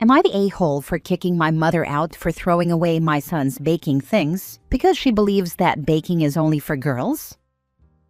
Am I the a-hole for kicking my mother out for throwing away my son's baking things because she believes that baking is only for girls?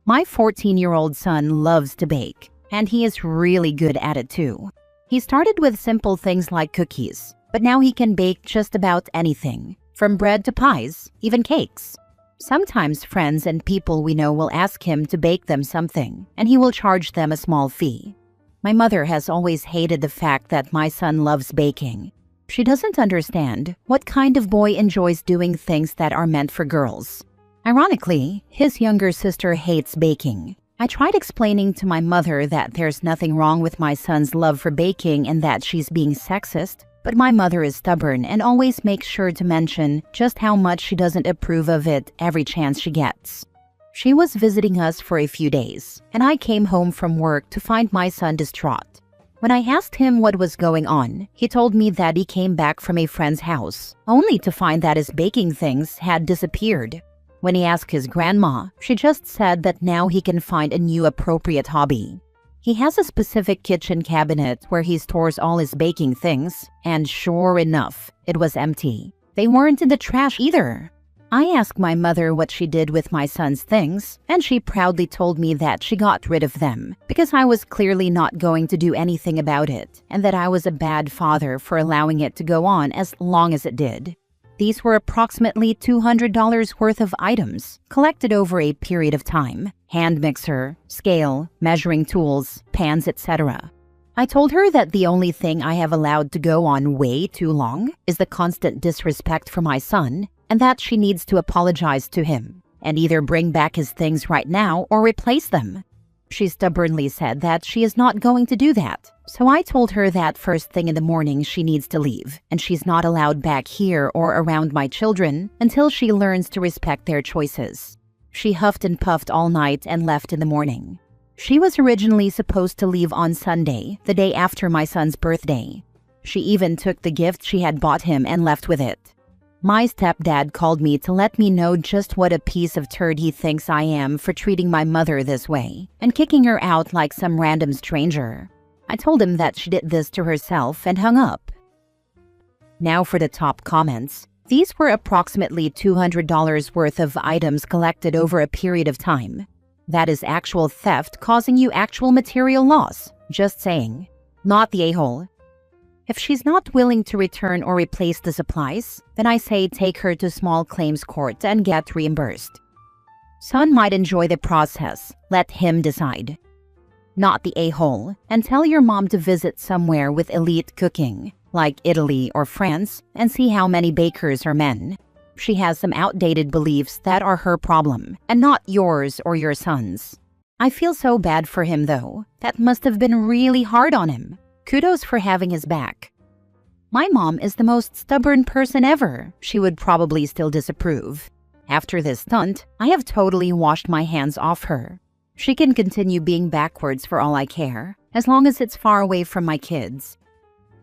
My 14-year-old son loves to bake, and he is really good at it too. He started with simple things like cookies, but now he can bake just about anything, from bread to pies, even cakes. Sometimes friends and people we know will ask him to bake them something, and he will charge them a small fee. My mother has always hated the fact that my son loves baking. She doesn't understand what kind of boy enjoys doing things that are meant for girls. Ironically, his younger sister hates baking. I tried explaining to my mother that there's nothing wrong with my son's love for baking and that she's being sexist, but my mother is stubborn and always makes sure to mention just how much she doesn't approve of it every chance she gets. She was visiting us for a few days, and I came home from work to find my son distraught. When I asked him what was going on, he told me that he came back from a friend's house, only to find that his baking things had disappeared. When he asked his grandma, she just said that now he can find a new appropriate hobby. He has a specific kitchen cabinet where he stores all his baking things, and sure enough, it was empty. They weren't in the trash either. I asked my mother what she did with my son's things, and she proudly told me that she got rid of them because I was clearly not going to do anything about it and that I was a bad father for allowing it to go on as long as it did. These were approximately $200 worth of items collected over a period of time: hand mixer, scale, measuring tools, pans, etc. I told her that the only thing I have allowed to go on way too long is the constant disrespect for my son, and that she needs to apologize to him and either bring back his things right now or replace them. She stubbornly said that she is not going to do that, so I told her that first thing in the morning she needs to leave, and she's not allowed back here or around my children until she learns to respect their choices. She huffed and puffed all night and left in the morning. She was originally supposed to leave on Sunday, the day after my son's birthday. She even took the gift she had bought him and left with it. My stepdad called me to let me know just what a piece of turd he thinks I am for treating my mother this way and kicking her out like some random stranger. I told him that she did this to herself and hung up. Now for the top comments. These were approximately $200 worth of items collected over a period of time. That is actual theft causing you actual material loss. Just saying. Not the a-hole. If she's not willing to return or replace the supplies, then I say take her to small claims court and get reimbursed. Son might enjoy the process. Let him decide. Not the a-hole, and tell your mom to visit somewhere with elite cooking, like Italy or France, and see how many bakers are men. She has some outdated beliefs that are her problem, and not yours or your son's. I feel so bad for him though. That must have been really hard on him. Kudos for having his back. My mom is the most stubborn person ever. She would probably still disapprove. After this stunt, I have totally washed my hands off her. She can continue being backwards for all I care, as long as it's far away from my kids.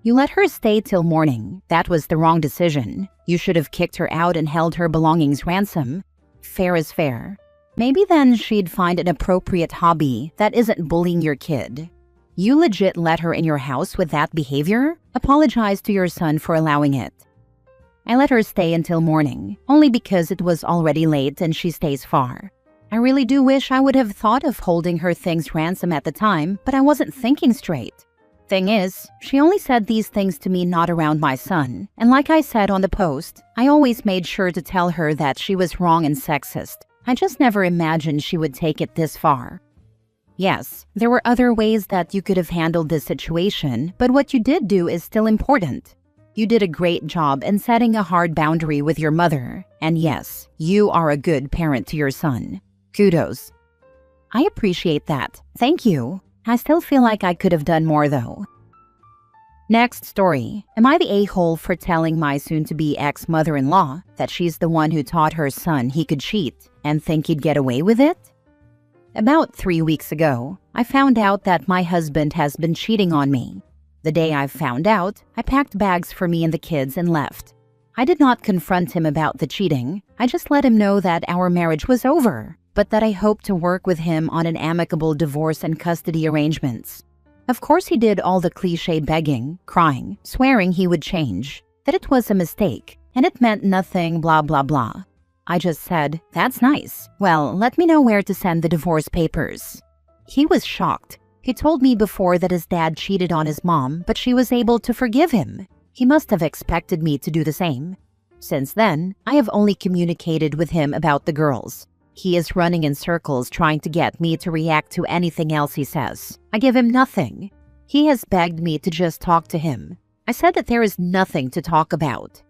You let her stay till morning. That was the wrong decision. You should have kicked her out and held her belongings ransom. Fair is fair. Maybe then she'd find an appropriate hobby that isn't bullying your kid. You legit let her in your house with that behavior? Apologize to your son for allowing it. I let her stay until morning, only because it was already late and she stays far. I really do wish I would have thought of holding her things ransom at the time, but I wasn't thinking straight. Thing is, she only said these things to me not around my son, and like I said on the post, I always made sure to tell her that she was wrong and sexist. I just never imagined she would take it this far. Yes, there were other ways that you could have handled this situation, but what you did do is still important. You did a great job in setting a hard boundary with your mother, and yes, you are a good parent to your son. Kudos. I appreciate that. Thank you. I still feel like I could have done more though. Next story. Am I the a-hole for telling my soon-to-be ex-mother-in-law that she's the one who taught her son he could cheat and think he'd get away with it? About 3 weeks ago, I found out that my husband has been cheating on me. The day I found out, I packed bags for me and the kids and left. I did not confront him about the cheating. I just let him know that our marriage was over, but that I hoped to work with him on an amicable divorce and custody arrangements. Of course he did all the cliché begging, crying, swearing he would change, that it was a mistake, and it meant nothing, blah blah blah. I just said, "That's nice. Well, let me know where to send the divorce papers." He was shocked. He told me before that his dad cheated on his mom, but she was able to forgive him. He must have expected me to do the same. Since then, I have only communicated with him about the girls. He is running in circles trying to get me to react to anything else he says. I give him nothing. He has begged me to just talk to him. I said that there is nothing to talk about.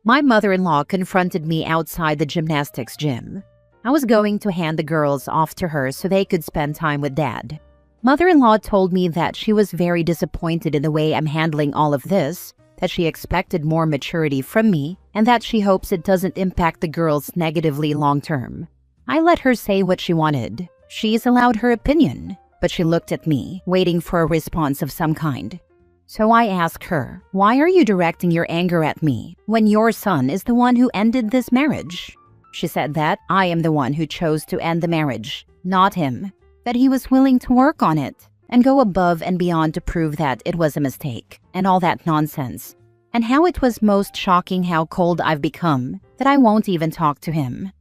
My mother-in-law confronted me outside the gymnastics gym. I was going to hand the girls off to her so they could spend time with Dad. Mother-in-law told me that she was very disappointed in the way I'm handling all of this, that she expected more maturity from me, and that she hopes it doesn't impact the girls negatively long-term. I let her say what she wanted. She's allowed her opinion, but she looked at me, waiting for a response of some kind. So I asked her, "Why are you directing your anger at me when your son is the one who ended this marriage?" She said that I am the one who chose to end the marriage, not him, that he was willing to work on it and go above and beyond to prove that it was a mistake, and all that nonsense. And how it was most shocking how cold I've become, that I won't even talk to him.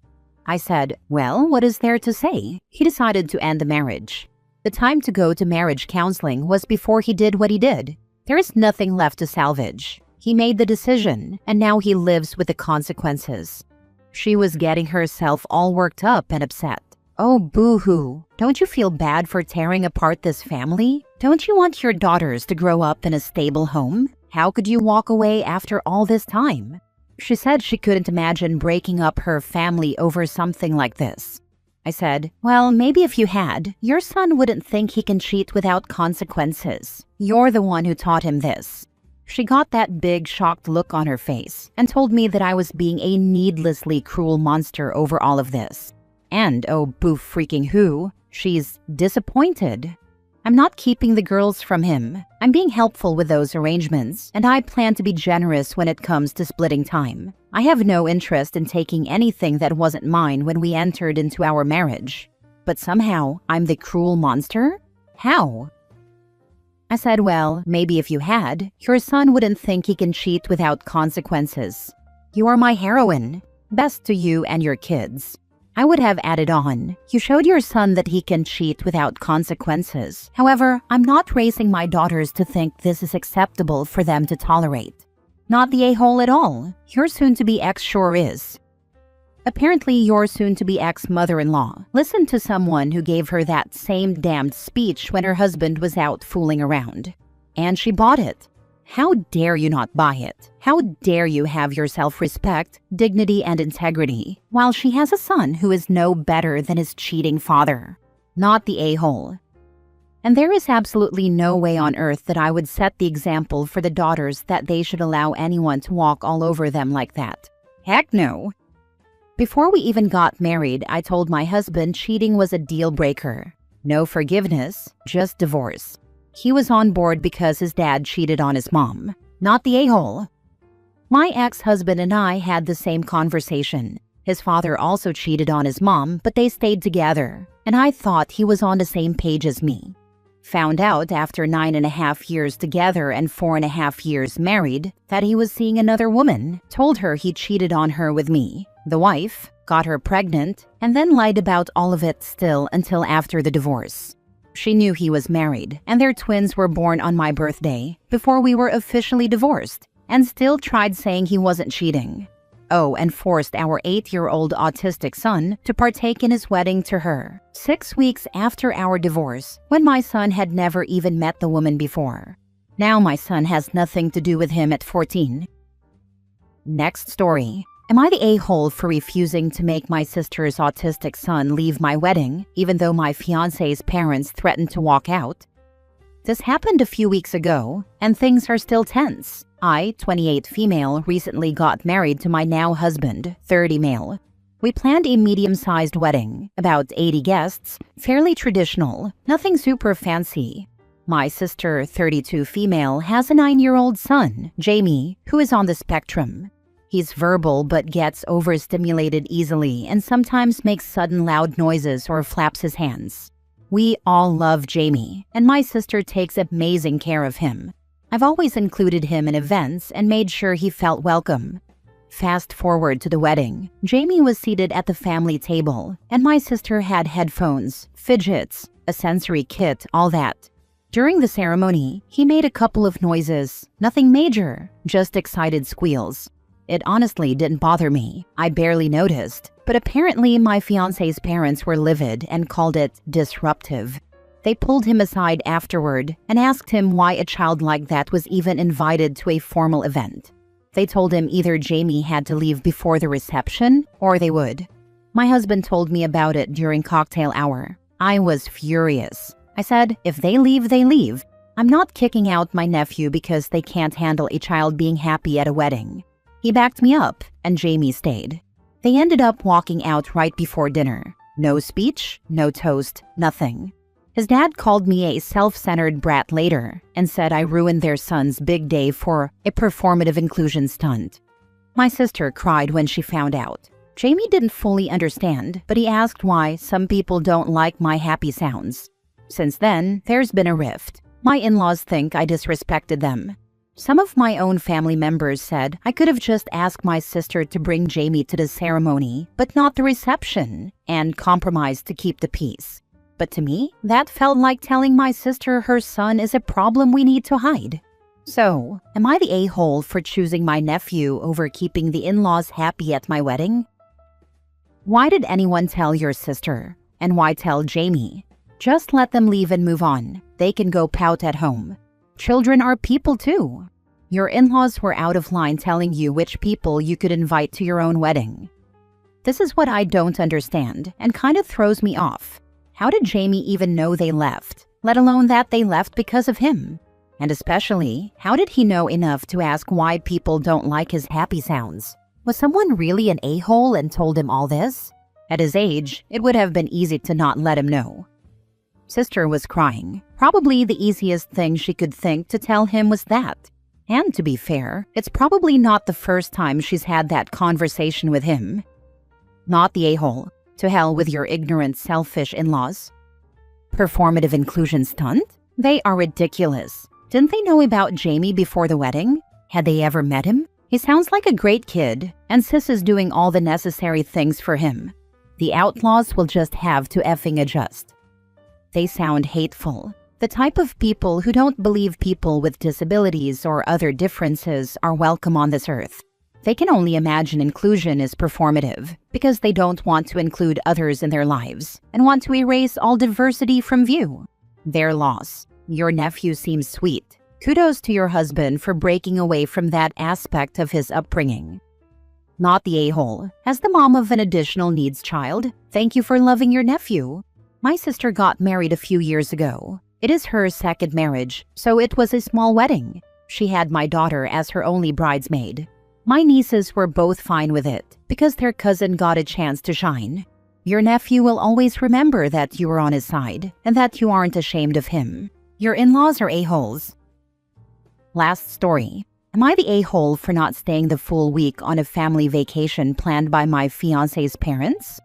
I said, "Well, what is there to say? He decided to end the marriage. The time to go to marriage counseling was before he did what he did. There is nothing left to salvage. He made the decision, and now he lives with the consequences." She was getting herself all worked up and upset. "Oh, boo-hoo. Don't you feel bad for tearing apart this family? Don't you want your daughters to grow up in a stable home? How could you walk away after all this time?" She said she couldn't imagine breaking up her family over something like this. I said, "Well, maybe if you had, your son wouldn't think he can cheat without consequences. You're the one who taught him this." She got that big shocked look on her face and told me that I was being a needlessly cruel monster over all of this. And, oh boo freaking who, she's disappointed. I'm not keeping the girls from him. I'm being helpful with those arrangements, and I plan to be generous when it comes to splitting time. I have no interest in taking anything that wasn't mine when we entered into our marriage. But somehow, I'm the cruel monster? How? I said, "Well, maybe if you had, your son wouldn't think he can cheat without consequences. You are my heroine. Best to you and your kids." I would have added on, "You showed your son that he can cheat without consequences. However, I'm not raising my daughters to think this is acceptable for them to tolerate. Not the a-hole at all. Your soon-to-be ex sure is." Apparently, your soon-to-be ex-mother-in-law listened to someone who gave her that same damned speech when her husband was out fooling around. And she bought it. How dare you not buy it? How dare you have your self-respect, dignity, and integrity, while she has a son who is no better than his cheating father? Not the a-hole. And there is absolutely no way on earth that I would set the example for the daughters that they should allow anyone to walk all over them like that. Heck no. Before we even got married, I told my husband cheating was a deal breaker. No forgiveness, just divorce. He was on board because his dad cheated on his mom, not the a-hole. My ex-husband and I had the same conversation. His father also cheated on his mom, but they stayed together, and I thought he was on the same page as me. Found out after 9.5 years together and 4.5 years married that he was seeing another woman, told her he cheated on her with me, the wife, got her pregnant, and then lied about all of it still until after the divorce. She knew he was married, and their twins were born on my birthday, before we were officially divorced, and still tried saying he wasn't cheating. Oh, and forced our 8-year-old autistic son to partake in his wedding to her, 6 weeks after our divorce, when my son had never even met the woman before. Now my son has nothing to do with him at 14. Next story. Am I the a-hole for refusing to make my sister's autistic son leave my wedding, even though my fiancé's parents threatened to walk out? This happened a few weeks ago, and things are still tense. I, 28 female, recently got married to my now husband, 30 male. We planned a medium-sized wedding, about 80 guests, fairly traditional, nothing super fancy. My sister, 32 female, has a 9-year-old son, Jamie, who is on the spectrum. He's verbal but gets overstimulated easily and sometimes makes sudden loud noises or flaps his hands. We all love Jamie, and my sister takes amazing care of him. I've always included him in events and made sure he felt welcome. Fast forward to the wedding. Jamie was seated at the family table, and my sister had headphones, fidgets, a sensory kit, all that. During the ceremony, he made a couple of noises, nothing major, just excited squeals. It honestly didn't bother me. I barely noticed, but apparently my fiancé's parents were livid and called it disruptive. They pulled him aside afterward and asked him why a child like that was even invited to a formal event. They told him either Jamie had to leave before the reception or they would. My husband told me about it during cocktail hour. I was furious. I said, if they leave, they leave. I'm not kicking out my nephew because they can't handle a child being happy at a wedding. He backed me up, and Jamie stayed. They ended up walking out right before dinner. No speech, no toast, nothing. His dad called me a self-centered brat later and said I ruined their son's big day for a performative inclusion stunt. My sister cried when she found out. Jamie didn't fully understand, but he asked why some people don't like my happy sounds. Since then, there's been a rift. My in-laws think I disrespected them. Some of my own family members said I could have just asked my sister to bring Jamie to the ceremony, but not the reception, and compromised to keep the peace. But to me, that felt like telling my sister her son is a problem we need to hide. So, am I the a-hole for choosing my nephew over keeping the in-laws happy at my wedding? Why did anyone tell your sister? And why tell Jamie? Just let them leave and move on. They can go pout at home. Children are people too. Your in-laws were out of line telling you which people you could invite to your own wedding. This is what I don't understand and kind of throws me off. How did Jamie even know they left, let alone that they left because of him? And especially, how did he know enough to ask why people don't like his happy sounds? Was someone really an a-hole and told him all this? At his age, it would have been easy to not let him know. Sister was crying. Probably the easiest thing she could think to tell him was that. And to be fair, it's probably not the first time she's had that conversation with him. Not the a-hole. To hell with your ignorant, selfish in-laws. Performative inclusion stunt? They are ridiculous. Didn't they know about Jamie before the wedding? Had they ever met him? He sounds like a great kid, and sis is doing all the necessary things for him. The outlaws will just have to effing adjust. They sound hateful. The type of people who don't believe people with disabilities or other differences are welcome on this earth. They can only imagine inclusion is performative because they don't want to include others in their lives and want to erase all diversity from view. Their loss. Your nephew seems sweet. Kudos to your husband for breaking away from that aspect of his upbringing. Not the a-hole. As the mom of an additional needs child, thank you for loving your nephew. My sister got married a few years ago. It is her second marriage, so it was a small wedding. She had my daughter as her only bridesmaid. My nieces were both fine with it because their cousin got a chance to shine. Your nephew will always remember that you were on his side and that you aren't ashamed of him. Your in-laws are a-holes. Last story. Am I the a-hole for not staying the full week on a family vacation planned by my fiancé's parents?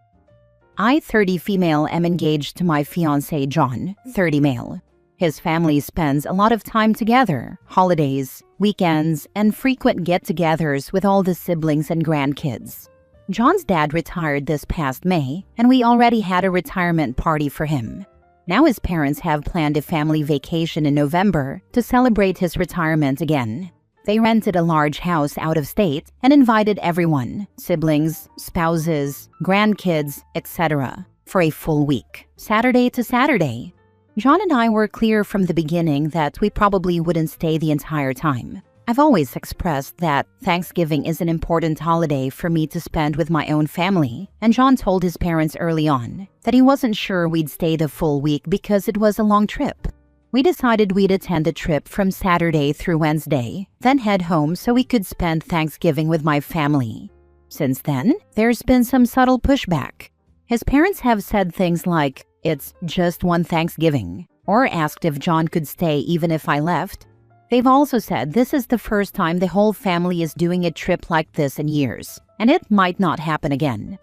I, 30 female, am engaged to my fiancé John, 30 male. His family spends a lot of time together, holidays, weekends, and frequent get-togethers with all the siblings and grandkids. John's dad retired this past May, and we already had a retirement party for him. Now his parents have planned a family vacation in November to celebrate his retirement again. They rented a large house out of state and invited everyone, siblings, spouses, grandkids, etc., for a full week, Saturday to Saturday. John and I were clear from the beginning that we probably wouldn't stay the entire time. I've always expressed that Thanksgiving is an important holiday for me to spend with my own family, and John told his parents early on that he wasn't sure we'd stay the full week because it was a long trip. We decided we'd attend the trip from Saturday through Wednesday, then head home so we could spend Thanksgiving with my family. Since then, there's been some subtle pushback. His parents have said things like, "It's just one Thanksgiving," or asked if John could stay even if I left. They've also said this is the first time the whole family is doing a trip like this in years, and it might not happen again.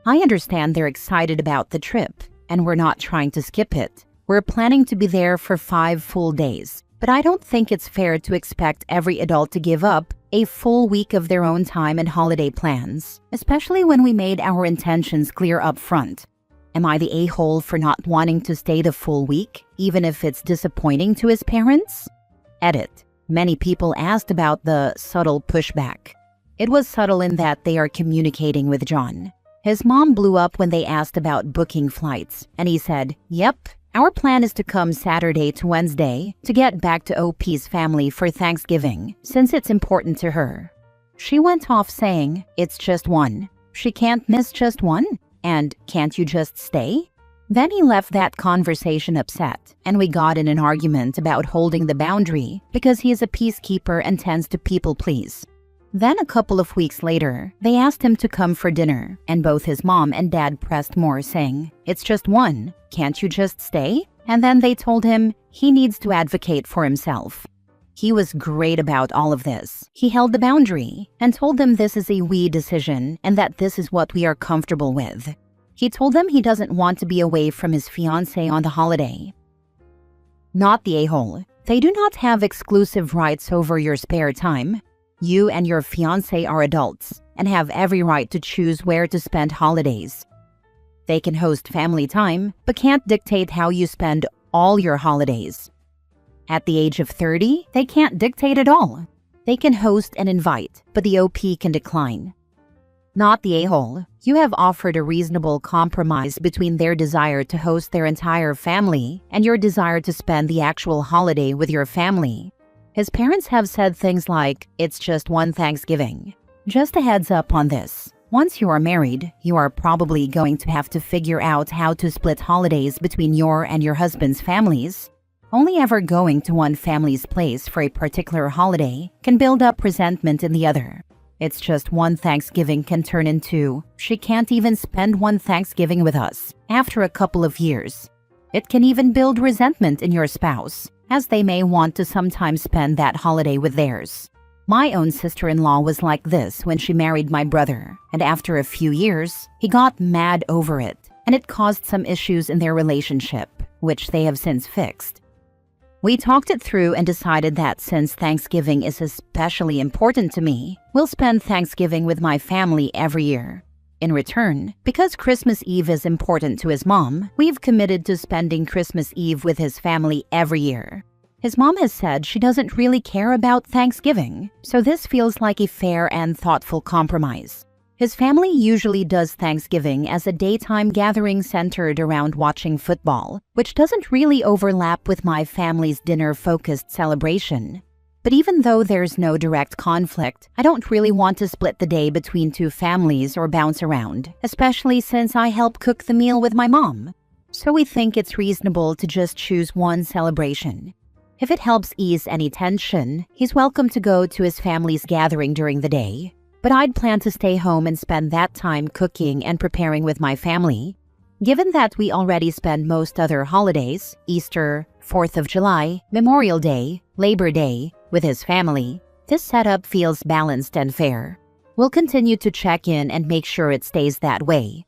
I understand they're excited about the trip, and we're not trying to skip it. We're planning to be there for 5 full days, but I don't think it's fair to expect every adult to give up a full week of their own time and holiday plans, especially when we made our intentions clear up front. Am I the a-hole for not wanting to stay the full week, even if it's disappointing to his parents? Edit. Many people asked about the subtle pushback. It was subtle in that they are communicating with John. His mom blew up when they asked about booking flights, and he said, "Yep, our plan is to come Saturday to Wednesday to get back to OP's family for Thanksgiving, since it's important to her." She went off saying, "It's just one. She can't miss just one? And can't you just stay?" Then he left that conversation upset, and we got in an argument about holding the boundary because he is a peacekeeper and tends to people please. Then a couple of weeks later, they asked him to come for dinner, and both his mom and dad pressed more, saying, "It's just one. Can't you just stay?" And then they told him he needs to advocate for himself. He was great about all of this. He held the boundary and told them this is a we decision and that this is what we are comfortable with. He told them he doesn't want to be away from his fiancée on the holiday. Not the a-hole. They do not have exclusive rights over your spare time. You and your fiancé are adults and have every right to choose where to spend holidays. They can host family time, but can't dictate how you spend all your holidays. At the age of 30, they can't dictate at all. They can host and invite, but the OP can decline. Not the a-hole. You have offered a reasonable compromise between their desire to host their entire family and your desire to spend the actual holiday with your family. His parents have said things like, "It's just one Thanksgiving." Just a heads up on this. Once you are married, you are probably going to have to figure out how to split holidays between your and your husband's families. Only ever going to one family's place for a particular holiday can build up resentment in the other. It's just one Thanksgiving can turn into, "She can't even spend one Thanksgiving with us," after a couple of years. It can even build resentment in your spouse, as they may want to sometimes spend that holiday with theirs. My own sister-in-law was like this when she married my brother, and after a few years, he got mad over it, and it caused some issues in their relationship, which they have since fixed. We talked it through and decided that since Thanksgiving is especially important to me, we'll spend Thanksgiving with my family every year. In return, because Christmas Eve is important to his mom, we've committed to spending Christmas Eve with his family every year. His mom has said she doesn't really care about Thanksgiving, so this feels like a fair and thoughtful compromise. His family usually does Thanksgiving as a daytime gathering centered around watching football, which doesn't really overlap with my family's dinner-focused celebration. But even though there's no direct conflict, I don't really want to split the day between two families or bounce around, especially since I help cook the meal with my mom. So we think it's reasonable to just choose one celebration. If it helps ease any tension, he's welcome to go to his family's gathering during the day. But I'd plan to stay home and spend that time cooking and preparing with my family. Given that we already spend most other holidays, Easter, 4th of July, Memorial Day, Labor Day, with his family, this setup feels balanced and fair. We'll continue to check in and make sure it stays that way.